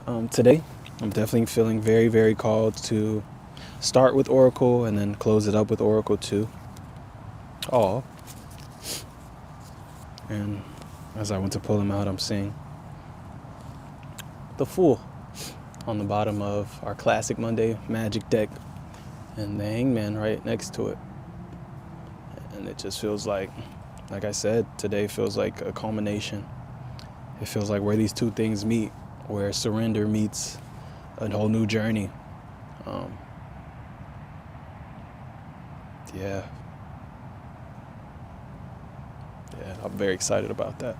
Today, I'm definitely feeling very, very called to start with Oracle and then close it up with Oracle 2. All. And as I went to pull them out, I'm seeing the Fool on the bottom of our classic Monday Magic deck and the Hangman right next to it. And it just feels like I said, today feels like a culmination. It feels like where these two things meet, where surrender meets a whole new journey. Yeah, I'm very excited about that.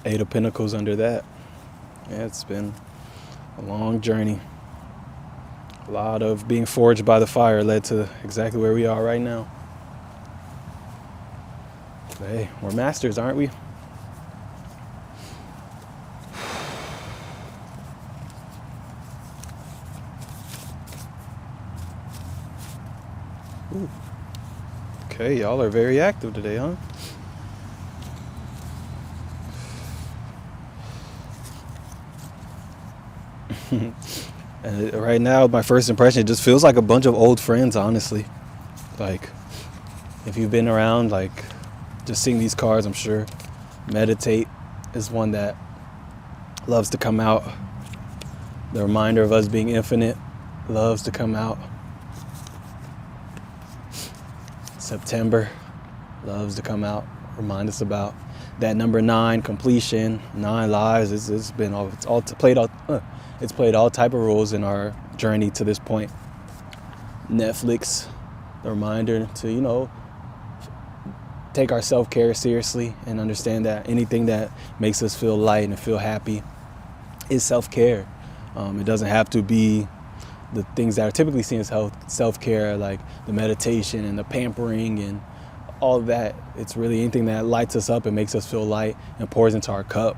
Eight of Pentacles under that. Yeah, it's been a long journey. A lot of being forged by the fire led to exactly where we are right now. But hey, we're masters, aren't we? Ooh. Okay, y'all are very active today, huh? And right now, my first impression, it just feels like a bunch of old friends, honestly. Like, if you've been around, like, just seeing these cards, I'm sure. Meditate is one that loves to come out. The reminder of us being infinite loves to come out. September loves to come out, remind us about that number 9, completion, 9 lives. It's played all type of roles in our journey to this point. Netflix, the reminder to, take our self-care seriously and understand that anything that makes us feel light and feel happy is self-care. It doesn't have to be the things that are typically seen as self-care, like the meditation and the pampering and all of that. It's really anything that lights us up and makes us feel light and pours into our cup.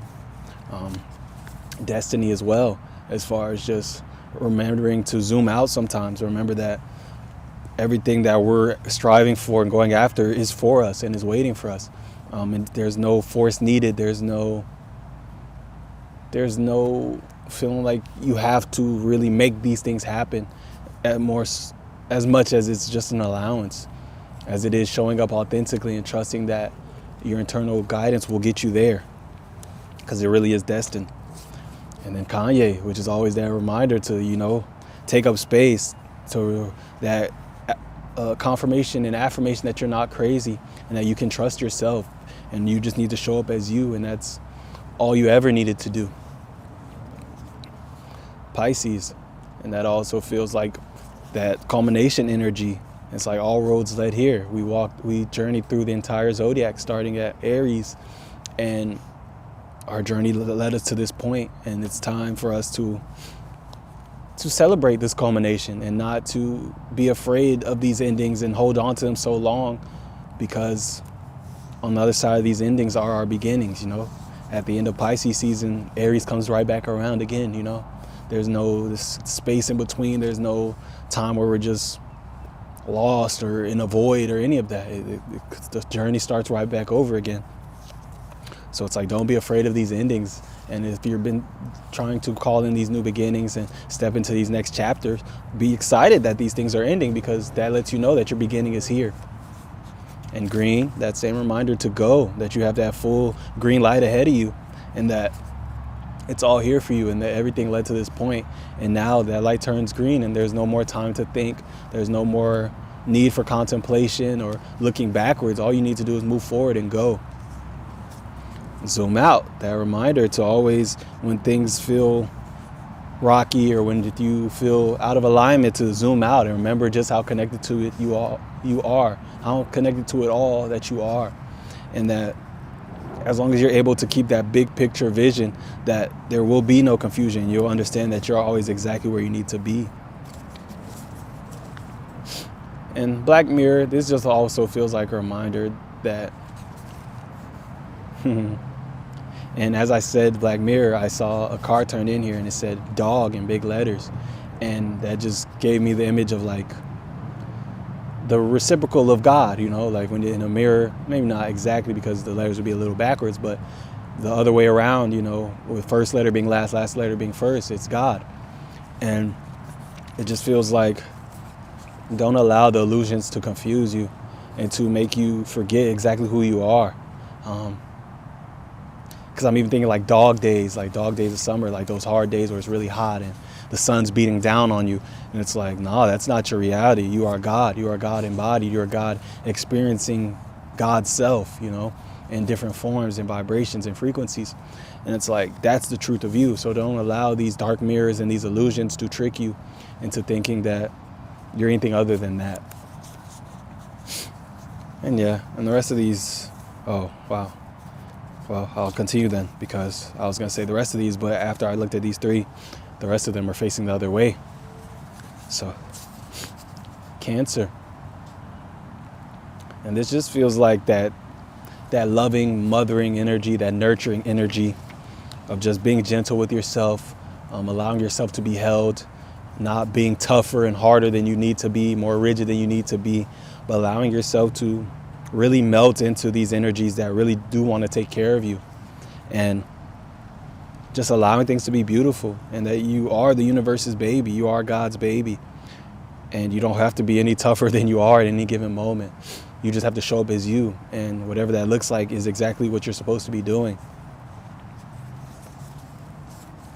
Destiny as well, as far as just remembering to zoom out sometimes. Remember that everything that we're striving for and going after is for us and is waiting for us. And there's no force needed. There's no feeling like you have to really make these things happen as much as it's just an allowance, as it is showing up authentically and trusting that your internal guidance will get you there, because it really is destined. And then Kanye, which is always that reminder to, take up space, to that confirmation and affirmation that you're not crazy and that you can trust yourself and you just need to show up as you, and that's all you ever needed to do. Pisces, and that also feels like that culmination energy. It's like all roads led here. We journeyed through the entire zodiac, starting at Aries, and our journey led us to this point, and it's time for us to celebrate this culmination and not to be afraid of these endings and hold on to them so long, because on the other side of these endings are our beginnings. At the end of Pisces season, Aries comes right back around again. There's no this space in between. There's no time where we're just lost or in a void or any of that. The journey starts right back over again. So it's like, don't be afraid of these endings. And if you've been trying to call in these new beginnings and step into these next chapters, be excited that these things are ending, because that lets you know that your beginning is here. And green, that same reminder to go, that you have that full green light ahead of you, and that it's all here for you, and that everything led to this point. And now that light turns green and there's no more time to think. There's no more need for contemplation or looking backwards. All you need to do is move forward and go. Zoom out, that reminder to always, when things feel rocky or when you feel out of alignment, to zoom out and remember just how connected to it you are, how connected to it all that you are. And that as long as you're able to keep that big picture vision, that there will be no confusion. You'll understand that you're always exactly where you need to be. And Black Mirror, this just also feels like a reminder that and as I said Black Mirror, I saw a card turned in here and it said dog in big letters, and that just gave me the image of like the reciprocal of God, you know, like when you're in a mirror, maybe not exactly because the letters would be a little backwards, but the other way around, you know, with first letter being last, last letter being first, it's God. And it just feels like, don't allow the illusions to confuse you and to make you forget exactly who you are. Because I'm even thinking like dog days of summer, like those hard days where it's really hot and the sun's beating down on you. And it's like, no, that's not your reality. You are God. You are God embodied. You are God experiencing God's self, you know, in different forms and vibrations and frequencies. And it's like, that's the truth of you. So don't allow these dark mirrors and these illusions to trick you into thinking that you're anything other than that. And yeah, and the rest of these, oh, wow. Well, I'll continue then, because I was going to say the rest of these, but after I looked at these three, the rest of them are facing the other way. So, Cancer. And this just feels like that loving, mothering energy, that nurturing energy of just being gentle with yourself, allowing yourself to be held, not being tougher and harder than you need to be, more rigid than you need to be, but allowing yourself to really melt into these energies that really do want to take care of you, and just allowing things to be beautiful, and that you are the universe's baby, you are God's baby, and you don't have to be any tougher than you are at any given moment. You just have to show up as you, and whatever that looks like is exactly what you're supposed to be doing.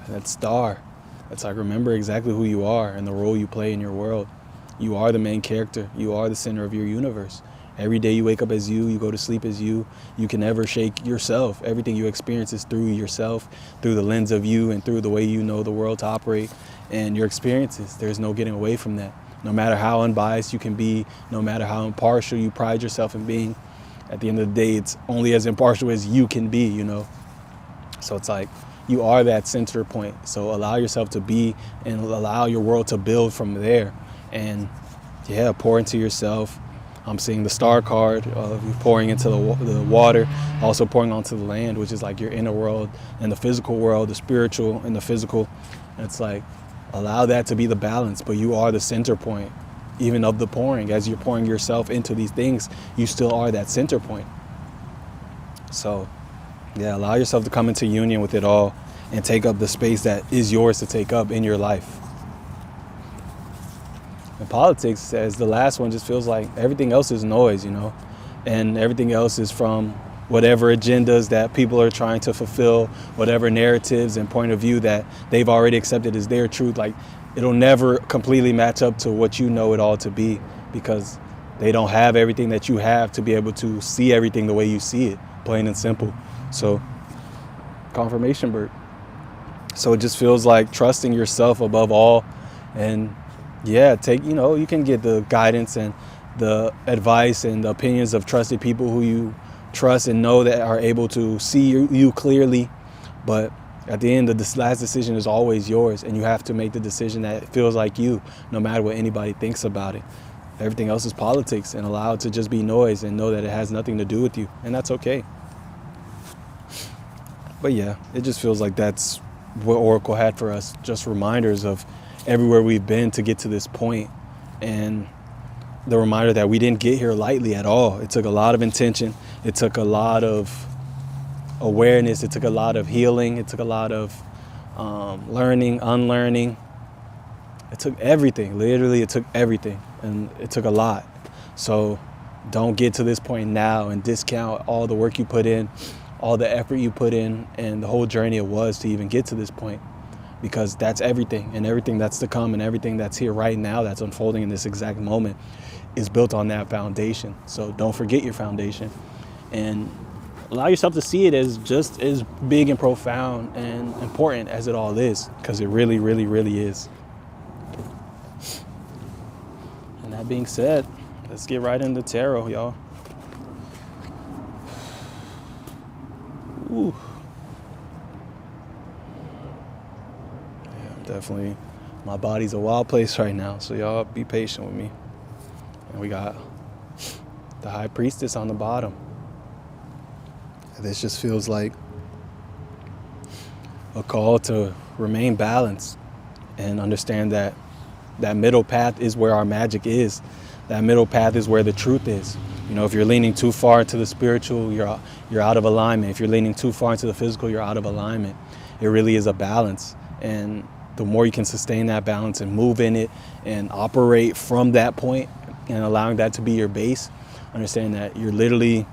And that star, it's like, remember exactly who you are and the role you play in your world. You are the main character. You are the center of your universe. Every day you wake up as you go to sleep as you. You can never shake yourself. Everything you experience is through yourself, through the lens of you, and through the way you know the world to operate and your experiences. There's no getting away from that. No matter how unbiased you can be, no matter how impartial you pride yourself in being, at the end of the day, it's only as impartial as you can be, you know? So it's like, you are that center point. So allow yourself to be, and allow your world to build from there. And yeah, pour into yourself. I'm seeing the star card of you pouring into the water, also pouring onto the land, which is like your inner world and the physical world, the spiritual and the physical. And it's like, allow that to be the balance, but you are the center point, even of the pouring. As you're pouring yourself into these things, you still are that center point. So yeah, allow yourself to come into union with it all and take up the space that is yours to take up in your life. And politics, as the last one, just feels like everything else is noise, you know, and everything else is from whatever agendas that people are trying to fulfill, whatever narratives and point of view that they've already accepted as their truth. Like, it'll never completely match up to what you know it all to be, because they don't have everything that you have to be able to see everything the way you see it, plain and simple. So, confirmation bird. So it just feels like trusting yourself above all, and yeah, you can get the guidance and the advice and the opinions of trusted people who you trust and know that are able to see you clearly. But at the end, the last decision is always yours, and you have to make the decision that feels like you, no matter what anybody thinks about it. Everything else is politics, and allow it to just be noise, and know that it has nothing to do with you, and that's okay. But yeah, it just feels like that's what Oracle had for us, just reminders of everywhere we've been to get to this point, and the reminder that we didn't get here lightly at all. It took a lot of intention. It took a lot of awareness. It took a lot of healing. It took a lot of learning, unlearning. It took everything. Literally, it took everything, and it took a lot. So don't get to this point now and discount all the work you put in, all the effort you put in, and the whole journey it was to even get to this point. Because that's everything, and everything that's to come, and everything that's here right now that's unfolding in this exact moment is built on that foundation. So don't forget your foundation, and allow yourself to see it as just as big and profound and important as it all is, because it really, really, really is. And that being said, let's get right into tarot, y'all. Ooh. Definitely, my body's a wild place right now, so y'all be patient with me. And we got the High Priestess on the bottom. This just feels like a call to remain balanced and understand that that middle path is where our magic is. That middle path is where the truth is. You know, if you're leaning too far into the spiritual, you're out of alignment. If you're leaning too far into the physical, you're out of alignment. It really is a balance. And the more you can sustain that balance and move in it and operate from that point and allowing that to be your base, understand that you're literally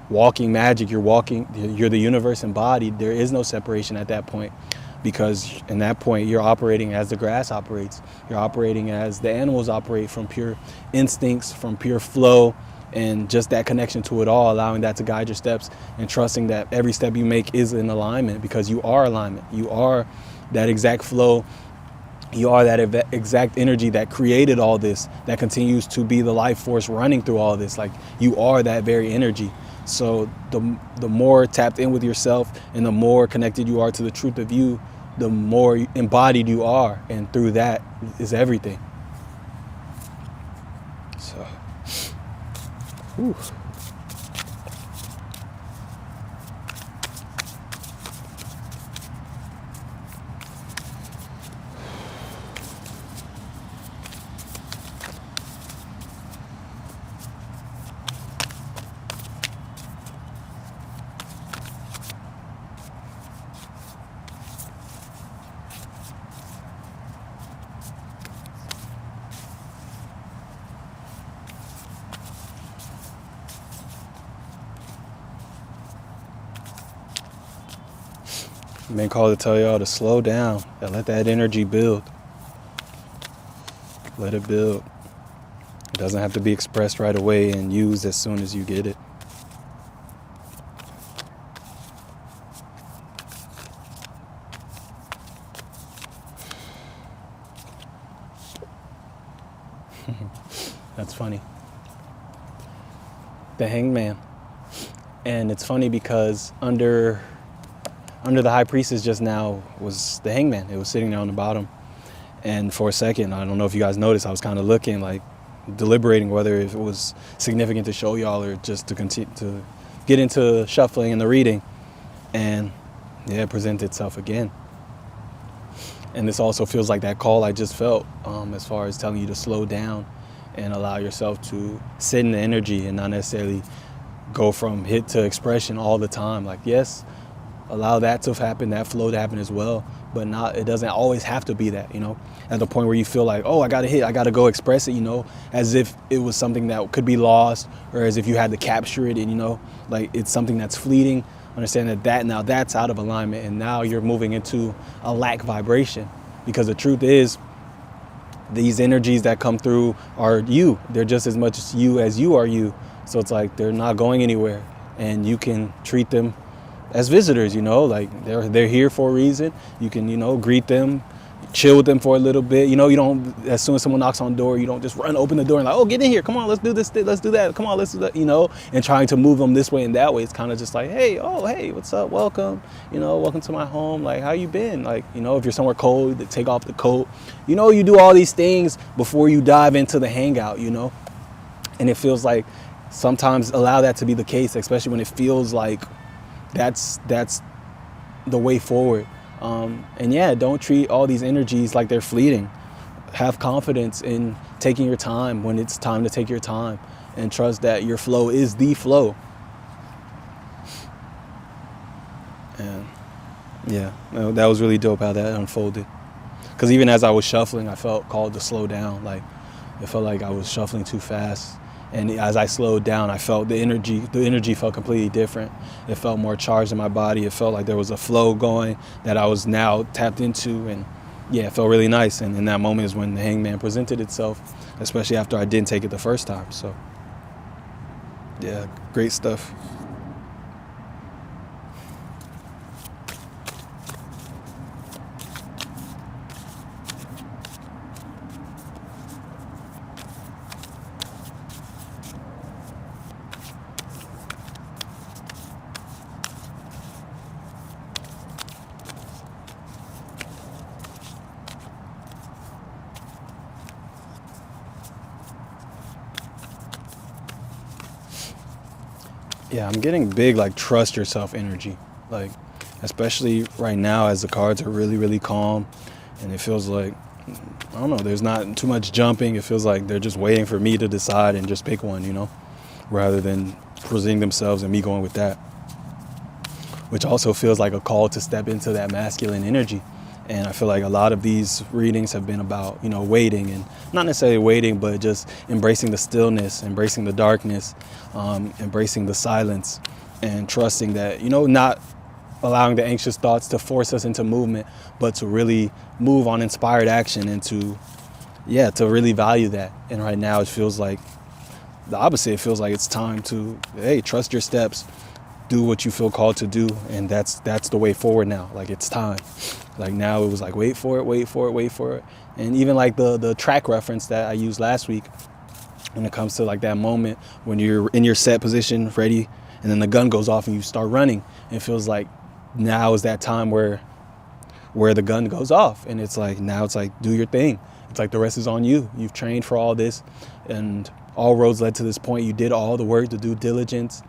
walking magic. You're the universe embodied. There is no separation at that point, because in that point you're operating as the grass operates. You're operating as the animals operate, from pure instincts, from pure flow, and just that connection to it all, allowing that to guide your steps and trusting that every step you make is in alignment, because you are alignment. You are that exact flow. You are that exact energy that created all this, that continues to be the life force running through all this. Like, you are that very energy. So the more tapped in with yourself and the more connected you are to the truth of you, the more embodied you are. And through that is everything. So, whew. I've been called to tell y'all to slow down and let that energy build. Let it build. It doesn't have to be expressed right away and used as soon as you get it. That's funny. The Hangman. And it's funny because under the High Priestess just now was the Hangman. It was sitting there on the bottom. And for a second, I don't know if you guys noticed, I was kind of looking, like deliberating whether if it was significant to show y'all or just to continue to get into shuffling and the reading. And yeah, it presented itself again. And this also feels like that call I just felt, as far as telling you to slow down and allow yourself to sit in the energy and not necessarily go from hit to expression all the time. Like, yes, allow that to happen, that flow to happen as well, but it doesn't always have to be that, you know, at the point where you feel like, oh, I got to hit, I got to go express it, you know, as if it was something that could be lost, or as if you had to capture it, and, you know, like it's something that's fleeting. Understand that now that's out of alignment, and now you're moving into a lack vibration, because the truth is these energies that come through are you. They're just as much you as you are you. So it's like they're not going anywhere, and you can treat them as visitors, you know, like they're here for a reason. You can, you know, greet them, chill with them for a little bit. You know, you don't, as soon as someone knocks on the door, you don't just run open the door and like, oh, get in here, come on, let's do this, let's do that, come on, let's do that, you know, and trying to move them this way and that way. It's kind of just like, hey, what's up, welcome, you know, welcome to my home, like, how you been? Like, you know, if you're somewhere cold, take off the coat, you know, you do all these things before you dive into the hangout, you know. And it feels like sometimes allow that to be the case, especially when it feels like that's the way forward. And yeah, don't treat all these energies like they're fleeting. Have confidence in taking your time when it's time to take your time, and trust that your flow is the flow. And yeah, that was really dope how that unfolded. Because even as I was shuffling, I felt called to slow down. Like, it felt like I was shuffling too fast. And as I slowed down, I felt the energy felt completely different. It felt more charged in my body. It felt like there was a flow going that I was now tapped into. And yeah, it felt really nice. And in that moment is when the Hangman presented itself, especially after I didn't take it the first time. So yeah, great stuff. Yeah, I'm getting big, like, trust yourself energy. Like, especially right now as the cards are really, really calm, and it feels like, I I don't know, there's not too much jumping. It feels like they're just waiting for me to decide and just pick one, rather than presenting themselves and me going with that, which also feels like a call to step into that masculine energy. And I feel like a lot of these readings have been about, waiting, and not necessarily waiting, but just embracing the stillness, embracing the darkness, embracing the silence, and trusting that, not allowing the anxious thoughts to force us into movement, but to really move on inspired action and to really value that. And right now it feels like the opposite. It feels like it's time to, hey, trust your steps, do what you feel called to do, and that's the way forward now. Like, it's time. Like, now it was like, wait for it. And even like the track reference that I used last week, when it comes to like that moment when you're in your set position, ready, and then the gun goes off and you start running, it feels like now is that time where the gun goes off, and it's like, now it's like, do your thing. It's like the rest is on you. You've trained for all this, and all roads led to this point. You did all the work, the due diligence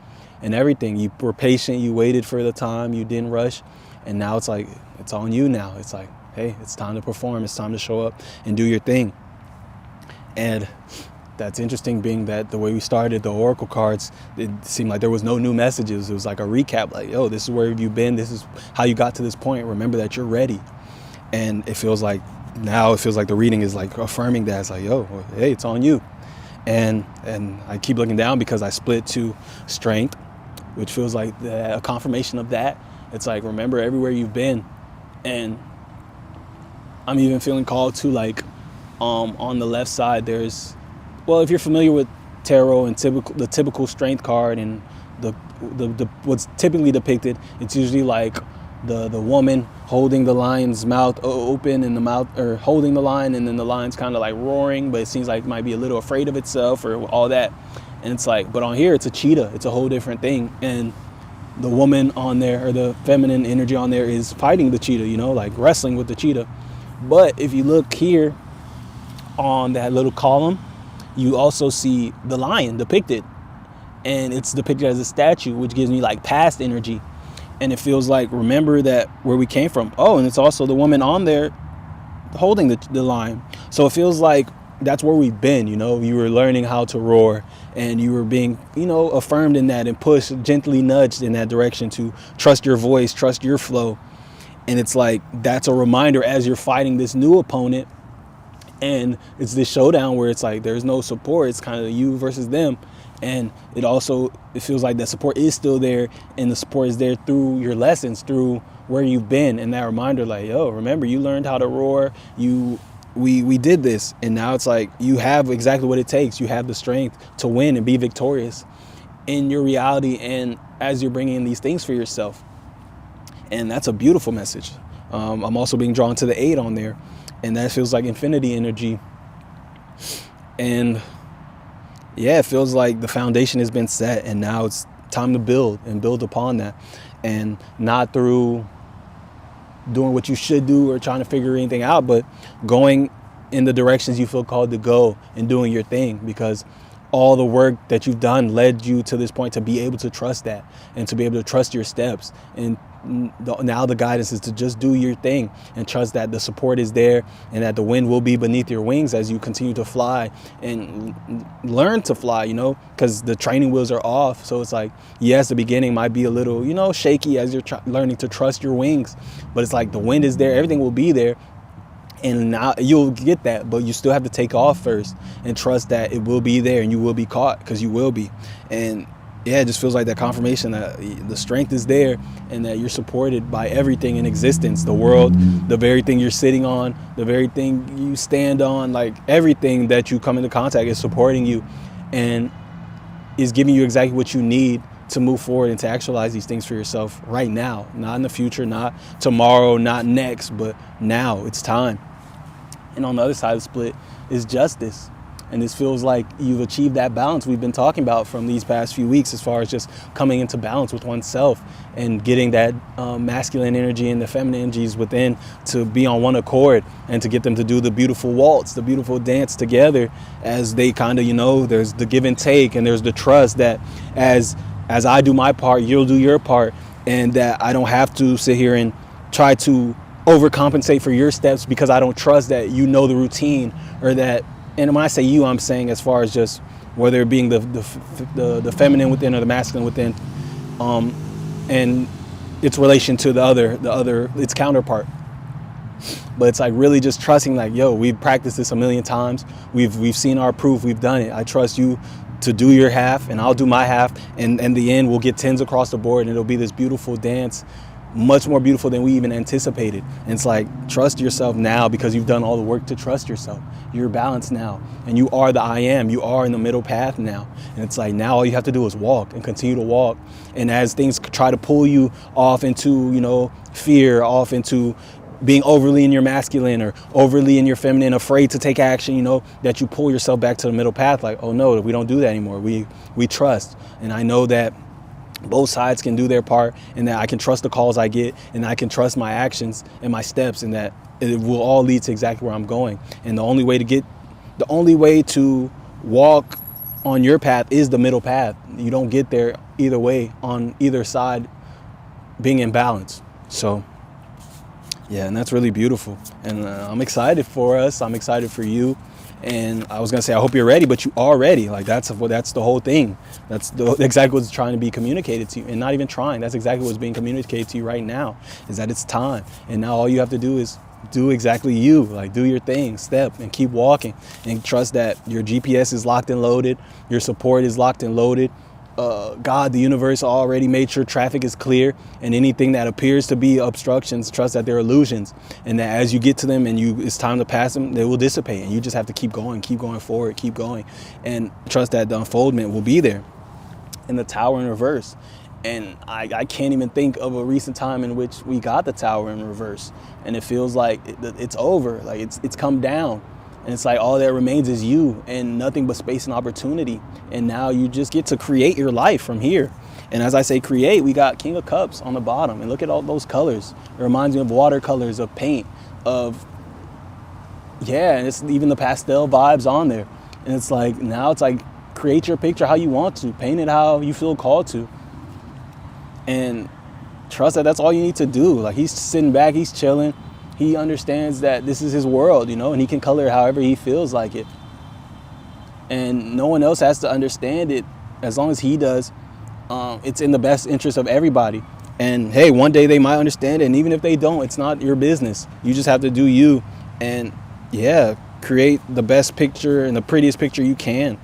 and everything. You were patient, you waited for the time, you didn't rush, and now it's like, it's on you now. It's like, hey, it's time to perform, it's time to show up and do your thing. And that's interesting, being that the way we started the Oracle cards, it seemed like there was no new messages. It was like a recap, like, yo, this is where you've been, this is how you got to this point, remember that you're ready. And it feels like the reading is like affirming that. It's like, yo, hey, it's on you. And I keep looking down because I split to strength, which feels like a confirmation of that. It's like, remember everywhere you've been. And I'm even feeling called to, like, on the left side, there's, well, if you're familiar with tarot and the typical strength card and the what's typically depicted, it's usually like the woman holding the lion's mouth open, and the mouth, or holding the lion, and then the lion's kind of like roaring, but it seems like it might be a little afraid of itself or all that. And it's like, but on here it's a cheetah, it's a whole different thing. And the woman on there, or the feminine energy on there, is fighting the cheetah, like wrestling with the cheetah. But if you look here on that little column, you also see the lion depicted, and it's depicted as a statue, which gives me like past energy. And it feels like, remember that where we came from. Oh, and it's also the woman on there holding the lion. So it feels like that's where we've been. You were learning how to roar, and you were being, affirmed in that, and pushed, gently nudged in that direction to trust your voice, trust your flow. And it's like, that's a reminder as you're fighting this new opponent, and it's this showdown where it's like, there's no support. It's kind of you versus them. And it feels like that support is still there, and the support is there through your lessons, through where you've been. And that reminder, like, yo, remember, you learned how to roar. We did this, and now it's like, you have exactly what it takes. You have the strength to win and be victorious in your reality, and as you're bringing in these things for yourself. And that's a beautiful message. I'm also being drawn to the 8 on there, and that feels like infinity energy. And yeah, it feels like the foundation has been set, and now it's time to build upon that, and not through doing what you should do or trying to figure anything out, but going in the directions you feel called to go and doing your thing, because all the work that you've done led you to this point to be able to trust that, and to be able to trust your steps. And now the guidance is to just do your thing and trust that the support is there, and that the wind will be beneath your wings as you continue to fly and learn to fly, because the training wheels are off. So it's like, yes, the beginning might be a little, shaky as you're learning to trust your wings, but it's like the wind is there, everything will be there. And now you'll get that, but you still have to take off first and trust that it will be there, and you will be caught, because you will be. And yeah, it just feels like that confirmation that the strength is there, and that you're supported by everything in existence, the world, the very thing you're sitting on, the very thing you stand on, like everything that you come into contact is supporting you and is giving you exactly what you need to move forward and to actualize these things for yourself right now, not in the future, not tomorrow, not next, but now. It's time. And on the other side of the split is justice. And this feels like you've achieved that balance we've been talking about from these past few weeks, as far as just coming into balance with oneself and getting that masculine energy and the feminine energies within to be on one accord, and to get them to do the beautiful waltz, the beautiful dance together, as they kind of, there's the give and take, and there's the trust that as I do my part, you'll do your part, and that I don't have to sit here and try to overcompensate for your steps because I don't trust that you know the routine, or that, and when I say you, I'm saying as far as just whether it being the feminine within or the masculine within, and its relation to the other its counterpart. But it's like really just trusting, like, yo, we've practiced this a million times. We've seen our proof. We've done it. I trust you to do your half, and I'll do my half. And in the end, we'll get 10s across the board, and it'll be this beautiful dance, much more beautiful than we even anticipated. And it's like, trust yourself now because you've done all the work to trust yourself. You're balanced now, and you are the I am. You are in the middle path now. And it's like, now all you have to do is walk and continue to walk. And as things try to pull you off into, fear, off into being overly in your masculine or overly in your feminine, afraid to take action, that you pull yourself back to the middle path. Like, oh no, we don't do that anymore. We trust. And I know that both sides can do their part, and that I can trust the calls I get, and I can trust my actions and my steps, and that it will all lead to exactly where I'm going. And the only way to walk on your path is the middle path. You don't get there either way, on either side being in balance. So yeah, and that's really beautiful. And I'm excited for us. I'm excited for you. And I was going to say, I hope you're ready, but you are ready. Like, that's the whole thing. That's exactly what's trying to be communicated to you. And not even trying. That's exactly what's being communicated to you right now, is that it's time. And now all you have to do is do exactly you. Like, do your thing, step, and keep walking. And trust that your GPS is locked and loaded. Your support is locked and loaded. God, the universe already made sure traffic is clear, and anything that appears to be obstructions, trust that they're illusions, and that as you get to them and it's time to pass them, they will dissipate, and you just have to keep going forward, keep going, and trust that the unfoldment will be there. And the tower in reverse, and I can't even think of a recent time in which we got the tower in reverse, and it feels like it's over, like it's come down. And it's like all that remains is you, and nothing but space and opportunity. And now you just get to create your life from here. And as I say create, we got King of Cups on the bottom. And look at all those colors. It reminds me of watercolors, of paint, and it's even the pastel vibes on there. And it's like, now it's like, create your picture how you want to. Paint it how you feel called to. And trust that that's all you need to do. Like, he's sitting back, he's chilling. He understands that this is his world, and he can color it however he feels like it. And no one else has to understand it as long as he does. It's in the best interest of everybody. And hey, one day they might understand it. And even if they don't, it's not your business. You just have to do you. And yeah, create the best picture and the prettiest picture you can.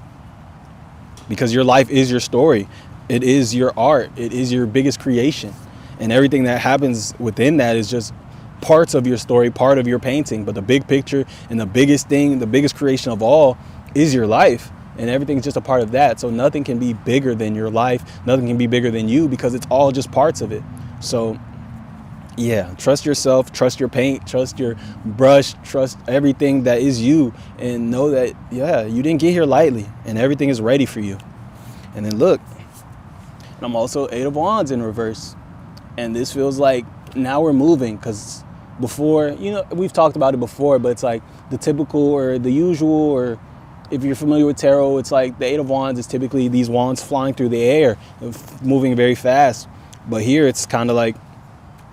Because your life is your story. It is your art. It is your biggest creation. And everything that happens within that is just parts of your story, part of your painting. But the big picture and the biggest thing, the biggest creation of all is your life. And everything's just a part of that. So nothing can be bigger than your life. Nothing can be bigger than you, because it's all just parts of it. So yeah, trust yourself, trust your paint, trust your brush, trust everything that is you, and know that, yeah, you didn't get here lightly, and everything is ready for you. And then look, I'm also 8 of Wands in reverse. And this feels like now we're moving, because before, we've talked about it before, but it's like the typical or the usual, or if you're familiar with tarot, it's like the 8 of Wands is typically these wands flying through the air, moving very fast. But here it's kind of like,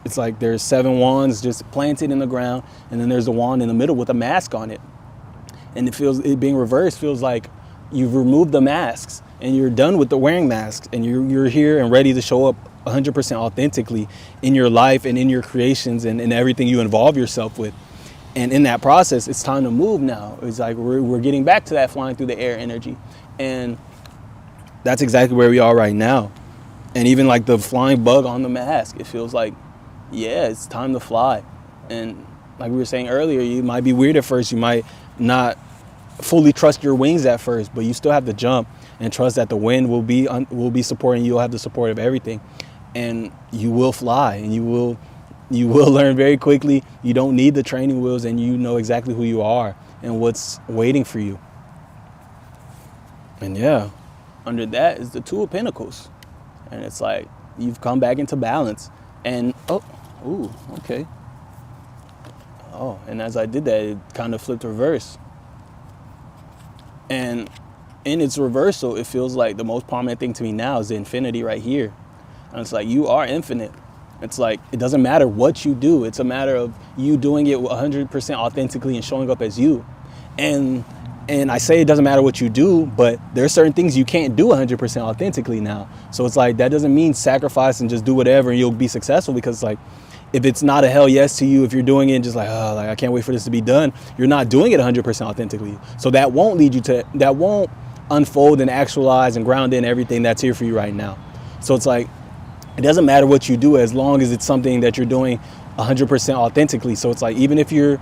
it's like there's 7 wands just planted in the ground, and then there's a wand in the middle with a mask on it. And it being reversed feels like you've removed the masks and you're done with the wearing masks, and you're here and ready to show up 100% authentically in your life and in your creations and in everything you involve yourself with. And in that process, it's time to move now. It's like we're getting back to that flying through the air energy. And that's exactly where we are right now. And even like the flying bug on the mask, it feels like, yeah, it's time to fly. And like we were saying earlier, you might be weird at first. You might not fully trust your wings at first, but you still have to jump and trust that the wind will be supporting you. You'll have the support of everything. And you will fly, and you will learn very quickly. You don't need the training wheels, and you know exactly who you are and what's waiting for you. And yeah, under that is the 2 of Pentacles. And it's like you've come back into balance. And okay. Oh, and as I did that, it kind of flipped reverse. And in its reversal, it feels like the most prominent thing to me now is the infinity right here. And it's like, you are infinite. It's like, it doesn't matter what you do. It's a matter of you doing it 100% authentically and showing up as you. And I say it doesn't matter what you do, but there are certain things you can't do 100% authentically now. So it's like, that doesn't mean sacrifice and just do whatever and you'll be successful, because like, if it's not a hell yes to you, if you're doing it and just like, oh, like I can't wait for this to be done, you're not doing it 100% authentically. So that won't unfold and actualize and ground in everything that's here for you right now. So it's like, it doesn't matter what you do as long as it's something that you're doing 100% authentically. So it's like, even if you're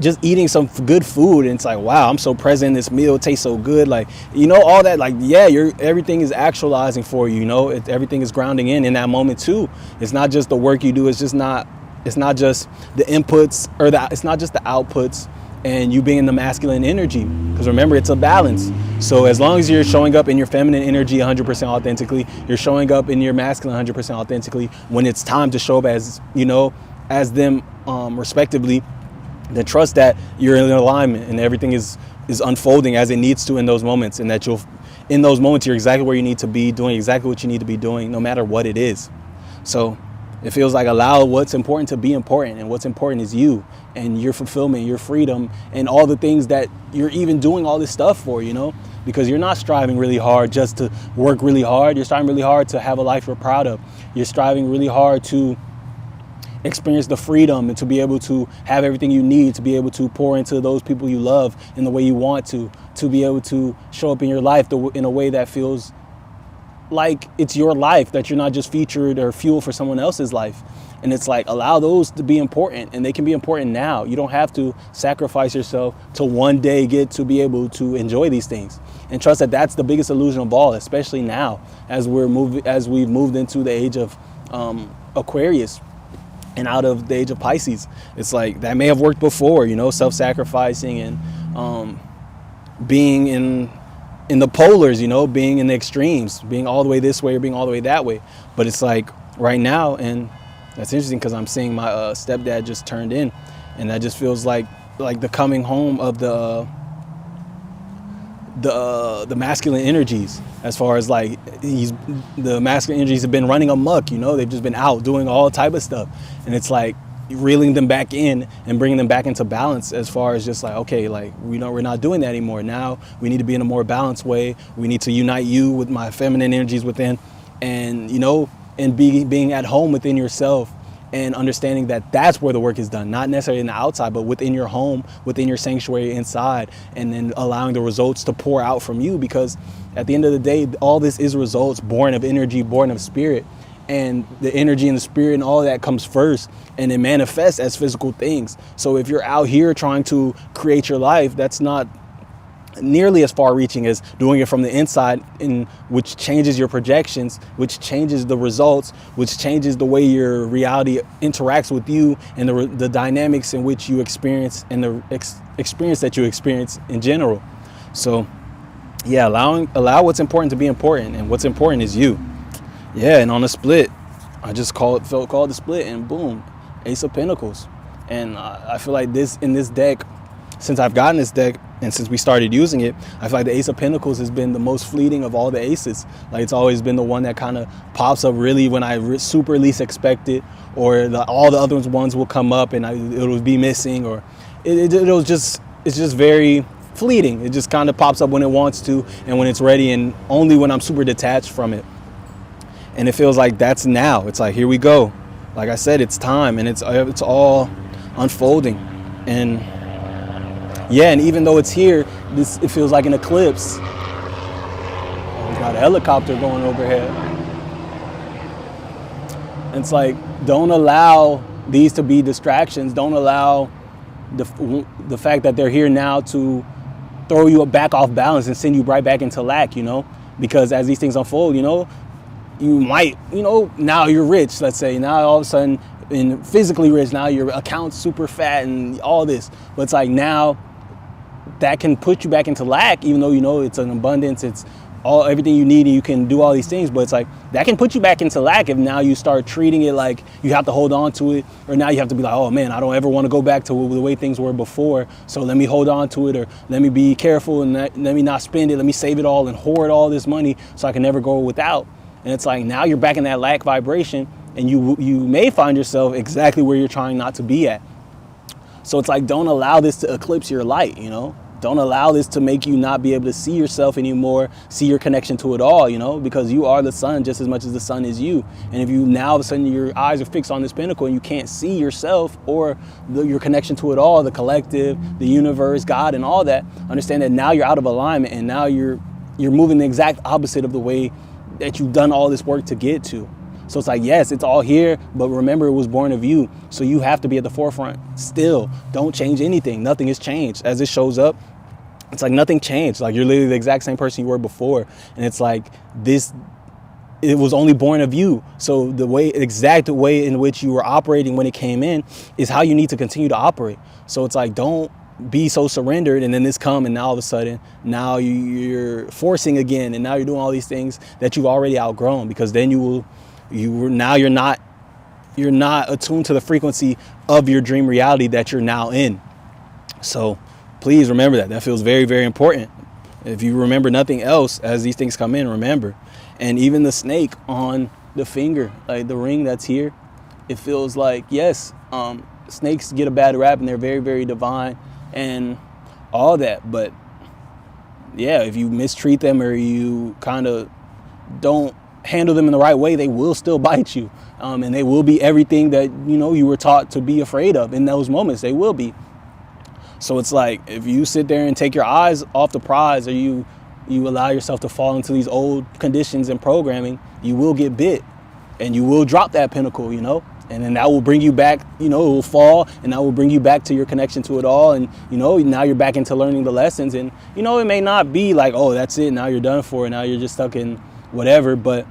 just eating some good food and it's like, wow, I'm so present in this meal, it tastes so good, like, you know, all that, like, yeah, everything is actualizing for you, you know, everything is grounding in that moment too. It's not just the work you do, it's not just the inputs, or it's not just the outputs and you being in the masculine energy, because remember, it's a balance. So as long as you're showing up in your feminine energy 100% authentically, you're showing up in your masculine 100% authentically, when it's time to show up as, you know, as them respectively, then trust that you're in alignment and everything is unfolding as it needs to in those moments, and that in those moments, you're exactly where you need to be, doing exactly what you need to be doing, no matter what it is. So it feels like, allow what's important to be important, and what's important is you and your fulfillment, your freedom, and all the things that you're even doing all this stuff for, you know, because you're not striving really hard just to work really hard. You're striving really hard to have a life you're proud of. You're striving really hard to experience the freedom and to be able to have everything you need, to be able to pour into those people you love in the way you want to be able to show up in your life in a way that feels like it's your life, that you're not just featured or fuel for someone else's life. And it's like, allow those to be important, and they can be important now. You don't have to sacrifice yourself to one day get to be able to enjoy these things. And trust that that's the biggest illusion of all, especially now as we've moved into the age of Aquarius and out of the age of Pisces. It's like, that may have worked before, you know, self-sacrificing and being in the polars, you know, being in the extremes, being all the way this way or being all the way that way. But it's like right now, and that's interesting because I'm seeing my stepdad just turned in, and that just feels like the coming home of the masculine energies, as far as like the masculine energies have been running amok, you know, they've just been out doing all type of stuff, and it's like reeling them back in and bringing them back into balance, as far as just like, okay, like, we're not doing that anymore. Now we need to be in a more balanced way. We need to unite you with my feminine energies within, and, you know, and being at home within yourself, and understanding that that's where the work is done, not necessarily in the outside, but within your home, within your sanctuary inside, and then allowing the results to pour out from you, because at the end of the day, all this is results born of energy, born of spirit. And the energy and the spirit and all that comes first, and it manifests as physical things. So if you're out here trying to create your life, that's not nearly as far reaching as doing it from the inside, which changes your projections, which changes the results, which changes the way your reality interacts with you, and the dynamics in which you experience, and the experience that you experience in general. So yeah, allow what's important to be important, and what's important is you. Yeah, and on the split, I just called the split, and boom, Ace of Pentacles. And I feel like in this deck, since I've gotten this deck and since we started using it, I feel like the Ace of Pentacles has been the most fleeting of all the aces. Like, it's always been the one that kind of pops up really when I super least expect it, or all the other ones will come up and it'll be missing, or it's just very fleeting. It just kind of pops up when it wants to and when it's ready, and only when I'm super detached from it. And it feels like that's now. It's like, here we go. Like I said, it's time, and it's all unfolding. And yeah, and even though it's here, it feels like an eclipse. We got a helicopter going overhead. It's like, don't allow these to be distractions. Don't allow the fact that they're here now to throw you back off balance and send you right back into lack, you know? Because as these things unfold, you know, you might, you know, now you're rich, let's say. Now all of a sudden, and physically rich, now your account's super fat and all this. But it's like, now that can put you back into lack, even though, you know, it's an abundance, it's everything you need, and you can do all these things. But it's like, that can put you back into lack if now you start treating it like you have to hold on to it, or now you have to be like, oh man, I don't ever want to go back to the way things were before, so let me hold on to it, or let me be careful and let me not spend it, let me save it all and hoard all this money so I can never go without. And it's like, now you're back in that lack vibration, and you may find yourself exactly where you're trying not to be at. So it's like, don't allow this to eclipse your light, you know? Don't allow this to make you not be able to see yourself anymore, see your connection to it all, you know, because you are the sun just as much as the sun is you. And if you now all of a sudden your eyes are fixed on this pinnacle and you can't see yourself or your connection to it all, the collective, the universe, God, and all that, understand that now you're out of alignment, and now you're moving the exact opposite of the way that you've done all this work to get to. So it's like, yes, it's all here, but remember, it was born of you. So you have to be at the forefront still. Don't change anything. Nothing has changed. As it shows up, it's like nothing changed. Like, you're literally the exact same person you were before. And it's like it was only born of you. So the exact way in which you were operating when it came in is how you need to continue to operate. So it's like, don't be so surrendered and then this come and now all of a sudden now you're forcing again, and now you're doing all these things that you've already outgrown, because then you're not attuned to the frequency of your dream reality that you're now in. So please remember that feels very, very important. If you remember nothing else, as these things come in, remember. And even the snake on the finger, like the ring that's here, it feels like, yes, snakes get a bad rap and they're very, very divine and all that, but yeah, if you mistreat them or you kind of don't handle them in the right way, they will still bite you, and they will be everything that you were taught to be afraid of in those moments. They will be. So it's like, if you sit there and take your eyes off the prize, or you allow yourself to fall into these old conditions and programming, you will get bit and you will drop that pinnacle, and then that will bring you back, it will fall, and that will bring you back to your connection to it all. And, now you're back into learning the lessons, and, it may not be like, oh, that's it, now you're done for, and now you're just stuck in whatever, but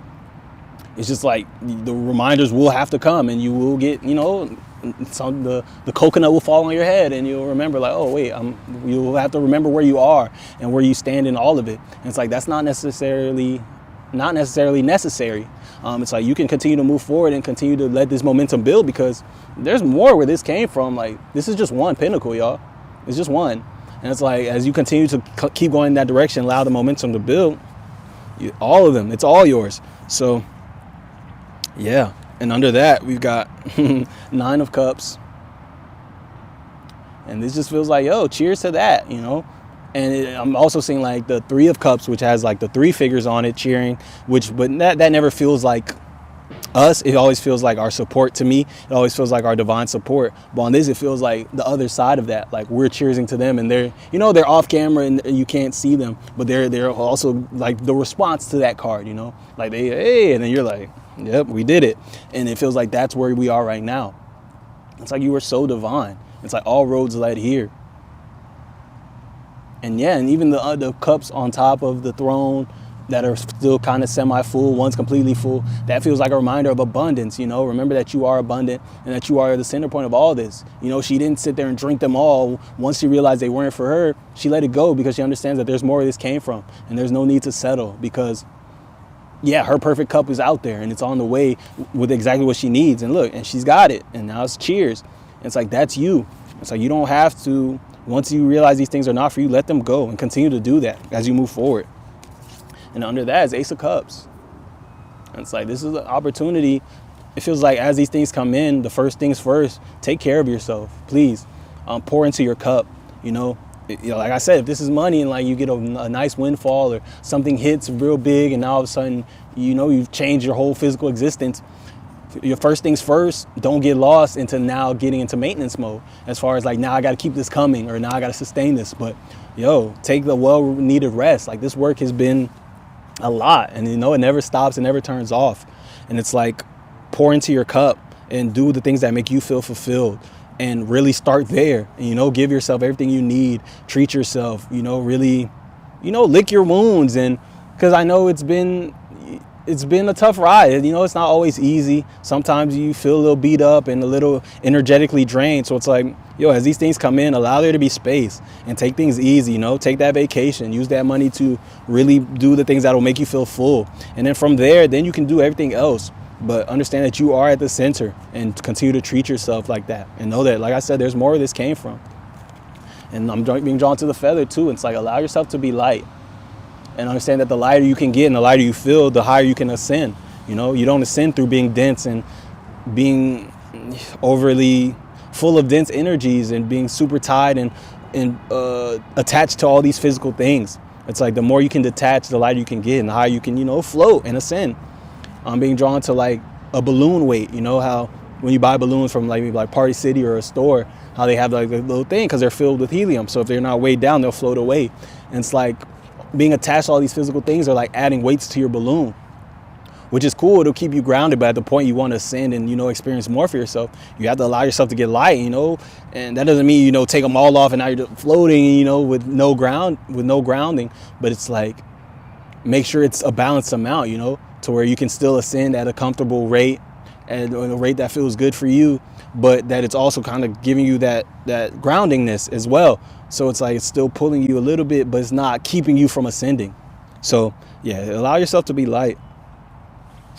it's just like the reminders will have to come, and you will get, the coconut will fall on your head, and you'll remember like, oh wait, you'll have to remember where you are and where you stand in all of it. And it's like, that's not necessarily necessary. It's like, you can continue to move forward and continue to let this momentum build, because there's more where this came from. Like, this is just one pinnacle, y'all. It's just one. And it's like, as you continue to keep going in that direction, allow the momentum to build, all of them, it's all yours. So yeah. And under that, we've got 9 of Cups. And this just feels like, yo, cheers to that, And I'm also seeing like the 3 of Cups, which has like the 3 figures on it cheering, but that never feels like us. It always feels like our support to me. It always feels like our divine support. But on this, it feels like the other side of that. Like, we're cheering to them, and they're off camera and you can't see them, but they're also like the response to that card, like hey, and then you're like, yep, we did it. And it feels like that's where we are right now. It's like, you are so divine. It's like all roads led here. And yeah, and even the cups on top of the throne that are still kind of semi-full, one's completely full, that feels like a reminder of abundance. Remember that you are abundant and that you are the center point of all this. She didn't sit there and drink them all. Once she realized they weren't for her, she let it go, because she understands that there's more where this came from, and there's no need to settle, because yeah, her perfect cup is out there and it's on the way with exactly what she needs. And look, and she's got it. And now it's cheers. And it's like, that's you. It's like, you don't have to, once you realize these things are not for you, let them go and continue to do that as you move forward. And under that is Ace of Cups. And it's like, this is an opportunity. It feels like, as these things come in, the first things first, take care of yourself, please. Pour into your cup, like I said, if this is money and like you get a nice windfall or something hits real big and now all of a sudden, you've changed your whole physical existence, your first things first, don't get lost into now getting into maintenance mode, as far as like, now I got to keep this coming, or now I got to sustain this. But take the well-needed rest. Like, this work has been a lot, and it never stops, it never turns off. And it's like, pour into your cup and do the things that make you feel fulfilled. And really start there, and give yourself everything you need. Treat yourself, really, lick your wounds. And because I know it's been a tough ride. It's not always easy. Sometimes you feel a little beat up and a little energetically drained. So it's like, as these things come in, allow there to be space and take things easy. Take that vacation. Use that money to really do the things that will make you feel full. And then from there, then you can do everything else. But understand that you are at the center, and continue to treat yourself like that. And know that, like I said, there's more where this came from. And I'm being drawn to the feather too. It's like, allow yourself to be light. And understand that the lighter you can get and the lighter you feel, the higher you can ascend. You don't ascend through being dense and being overly full of dense energies and being super tied and attached to all these physical things. It's like the more you can detach, the lighter you can get and the higher you can, float and ascend. I'm being drawn to like a balloon weight. You know how when you buy balloons from like maybe like Party City or a store, how they have like a little thing because they're filled with helium. So if they're not weighed down, they'll float away. And it's like being attached to all these physical things are like adding weights to your balloon, which is cool. It'll keep you grounded, but at the point you want to ascend and, experience more for yourself, you have to allow yourself to get light, and that doesn't mean, take them all off and now you're floating, with no grounding, but it's like, make sure it's a balanced amount, to where you can still ascend at a comfortable rate and a rate that feels good for you, but that it's also kind of giving you that groundingness as well. So it's like, it's still pulling you a little bit, but it's not keeping you from ascending. So yeah, allow yourself to be light.